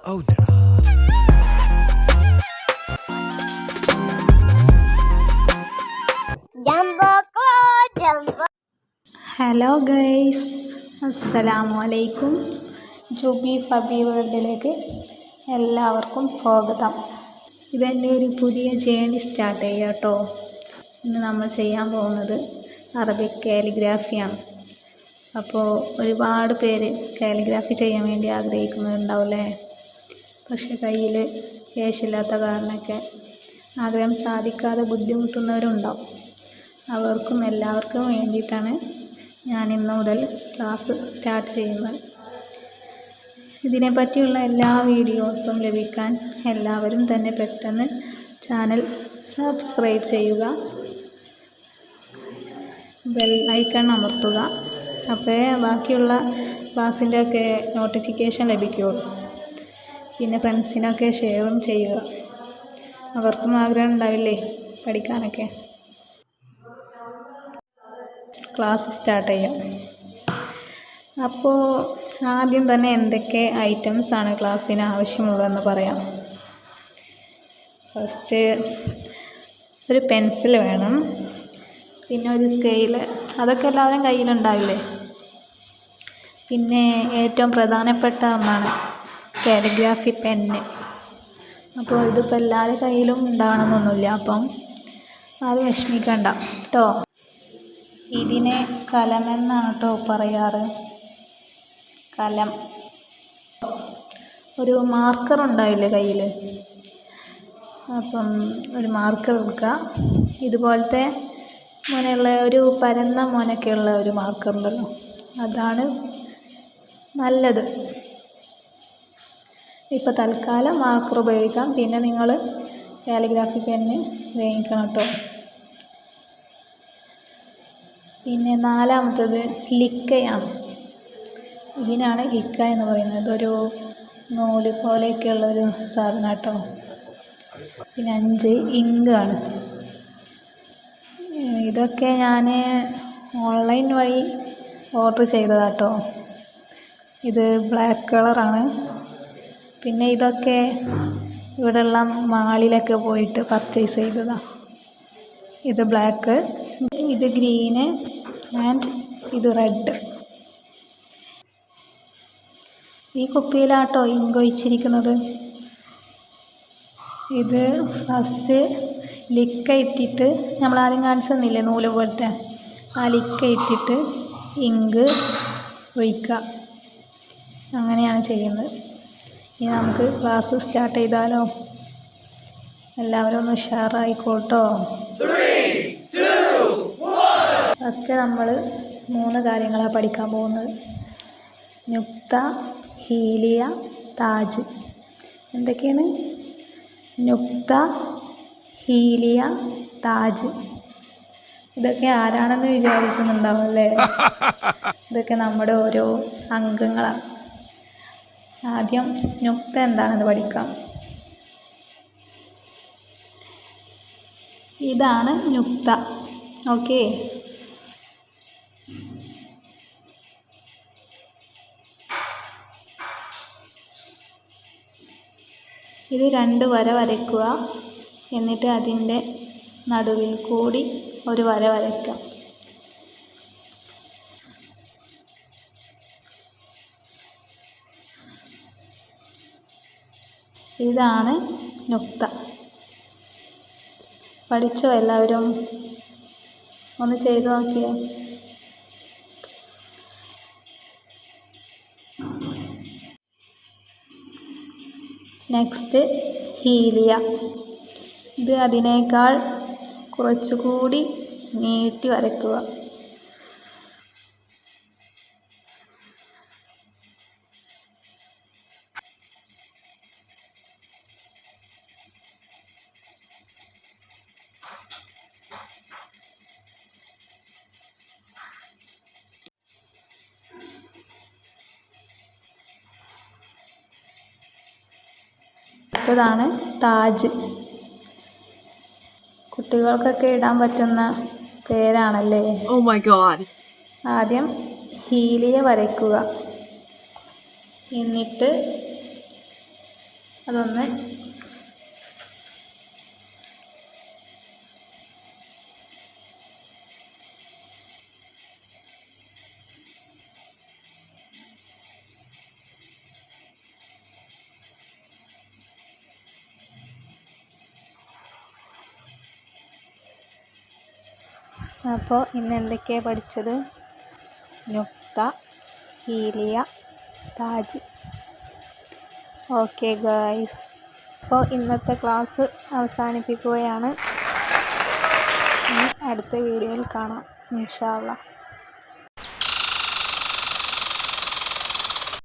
Hello guys, അസ്സലാമു അലൈക്കും. ജൂബി ഫബി വേൾഡിലേക്ക് എല്ലാവർക്കും സ്വാഗതം. ഇതെൻ്റെ ഒരു പുതിയ ജേണി സ്റ്റാർട്ട് ചെയ്യുക കേട്ടോ. ഇന്ന് നമ്മൾ ചെയ്യാൻ പോകുന്നത് അറബിക് കാലിഗ്രാഫിയാണ്. അപ്പോൾ ഒരുപാട് പേര് കാലിഗ്രാഫി ചെയ്യാൻ വേണ്ടി ആഗ്രഹിക്കുന്നുണ്ടാവില്ലേ. പക്ഷെ കയ്യിൽ ക്യാഷില്ലാത്ത കാരണമൊക്കെ ആഗ്രഹം സാധിക്കാതെ ബുദ്ധിമുട്ടുന്നവരുണ്ടാവും. അവർക്കും എല്ലാവർക്കും വേണ്ടിയിട്ടാണ് ഞാൻ ഇന്ന് മുതൽ ക്ലാസ് സ്റ്റാർട്ട് ചെയ്യുന്നത്. ഇതിനെപ്പറ്റിയുള്ള എല്ലാ വീഡിയോസും ലഭിക്കാൻ എല്ലാവരും തന്നെ പെട്ടെന്ന് ചാനൽ സബ്സ്ക്രൈബ് ചെയ്യുക, ബെൽ ഐക്കൺ അമർത്തുക. അപ്പോഴേ ബാക്കിയുള്ള ക്ലാസ്സിൻ്റെ ഒക്കെ നോട്ടിഫിക്കേഷൻ ലഭിക്കുകയുള്ളൂ. പിന്നെ ഫ്രണ്ട്സിനൊക്കെ ഷെയറും ചെയ്യുക. അവർക്കും ആഗ്രഹം ഉണ്ടാവില്ലേ പഠിക്കാനൊക്കെ. ക്ലാസ് സ്റ്റാർട്ട് ചെയ്യാം. അപ്പോൾ ആദ്യം തന്നെ എന്തൊക്കെ ഐറ്റംസാണ് ക്ലാസ്സിന് ആവശ്യമുള്ളതെന്ന് പറയാം. ഫസ്റ്റ് ഒരു പെൻസിൽ വേണം, പിന്നെ ഒരു സ്കെയില്, അതൊക്കെ എല്ലാവരും കയ്യിലുണ്ടാവില്ലേ. പിന്നെ ഏറ്റവും പ്രധാനപ്പെട്ട ഒന്നാണ് കാലിഗ്രാഫി പെന്ന്. അപ്പോൾ ഇതിപ്പോൾ എല്ലാവരുടെ കയ്യിലും ഉണ്ടാവണമെന്നൊന്നുമില്ല, അപ്പം ആരും വിഷമിക്കണ്ട കേട്ടോ. ഇതിനെ കലമെന്നാണ് കേട്ടോ പറയാറ്. കലം. ഒരു മാർക്കർ ഉണ്ടാവില്ലേ കയ്യിൽ, അപ്പം ഒരു മാർക്കർ എടുക്കുക. ഇതുപോലത്തെ മുനയുള്ള ഒരു പരന്ന മുനയൊക്കെയുള്ള ഒരു മാർക്കർ ഉണ്ടല്ലോ, അതാണ് നല്ലത്. ഇപ്പോൾ തൽക്കാലം മാർക്കർ ഉപയോഗിക്കാം. പിന്നെ നിങ്ങൾ കാലിഗ്രാഫി പെന്ന് ഉപയോഗിക്കണം കേട്ടോ. പിന്നെ നാലാമത്തത് ലിക്കയാണ്. ഇതിനാണ് ലിക്ക എന്ന് പറയുന്നത്. ഇതൊരു നൂല് പോലെയൊക്കെയുള്ളൊരു സാധനം കേട്ടോ. പിന്നെ 5 ഇങ്കാണ്. ഇതൊക്കെ ഞാൻ ഓൺലൈൻ വഴി ഓർഡർ ചെയ്തതാട്ടോ. ഇത് ബ്ലാക്ക് കളറാണ്. പിന്നെ ഇതൊക്കെ ഇവിടെയുള്ള മാളിലൊക്കെ പോയിട്ട് പർച്ചേസ് ചെയ്തതാണ്. ഇത് ബ്ലാക്ക്, ഇത് ഗ്രീന് ആൻഡ് ഇത് റെഡ്. ഈ കുപ്പിയിലാട്ടോ ഇങ്ക് ഒഴിച്ചിരിക്കുന്നത്. ഇത് ഫസ്റ്റ് ലിക്ക ഇട്ടിട്ട്, നമ്മൾ ആദ്യം കാണിച്ചു തന്നില്ലേ നൂല് പോലത്തെ, ആ ലിക്ക ഇട്ടിട്ട് ഇങ്ക് ഒഴിക്കുക. അങ്ങനെയാണ് ചെയ്യുന്നത്. ഇനി നമുക്ക് ക്ലാസ് സ്റ്റാർട്ട് ചെയ്താലോ? എല്ലാവരും ഒന്ന് ഉഷാറായിക്കോട്ടോ. ഫസ്റ്റ് നമ്മൾ 3 കാര്യങ്ങളാണ് പഠിക്കാൻ പോകുന്നത്. നുക്ത, ഹീലിയ, താജ്. എന്തൊക്കെയാണ്? നുക്ത, ഹീലിയ, താജ്. ഇതൊക്കെ ആരാണെന്ന് വിചാരിക്കുന്നുണ്ടാവും അല്ലേ. ഇതൊക്കെ നമ്മുടെ ഓരോ അംഗങ്ങളാണ്. ആദ്യം നുക്ത എന്താണെന്ന് പഠിക്കാം. ഇതാണ് നുക്ത. ഓക്കെ. ഇത് 2 വര വരയ്ക്കുക. എന്നിട്ട് അതിൻ്റെ നടുവിൽ കൂടി ഒരു വര വരയ്ക്കുക. ഇതാണ് നുക്ത. പഠിച്ചോ എല്ലാവരും? ഒന്ന് ചെയ്തു നോക്കിയേ. നെക്സ്റ്റ് ഹീലിയ. ഇത് അതിനേക്കാൾ കുറച്ചുകൂടി നീട്ടി വരയ്ക്കുക. അടുത്തതാണ് താജ്. കുട്ടികൾക്കൊക്കെ ഇടാൻ പറ്റുന്ന പേരാണല്ലേ. Oh my god. ആദ്യം ഹീലിയ വരയ്ക്കുക. എന്നിട്ട് ഇതൊന്ന് അപ്പോൾ ഇന്ന് എന്തൊക്കെയാണ് പഠിച്ചത്? നുക്ത, ഹീലിയ, താജ്. ഓക്കെ ഗായ്സ്, അപ്പോൾ ഇന്നത്തെ ക്ലാസ് അവസാനിപ്പിക്കുകയാണ്. ഇനി അടുത്ത വീഡിയോയിൽ കാണാം ഇൻഷാ അല്ലാഹ്.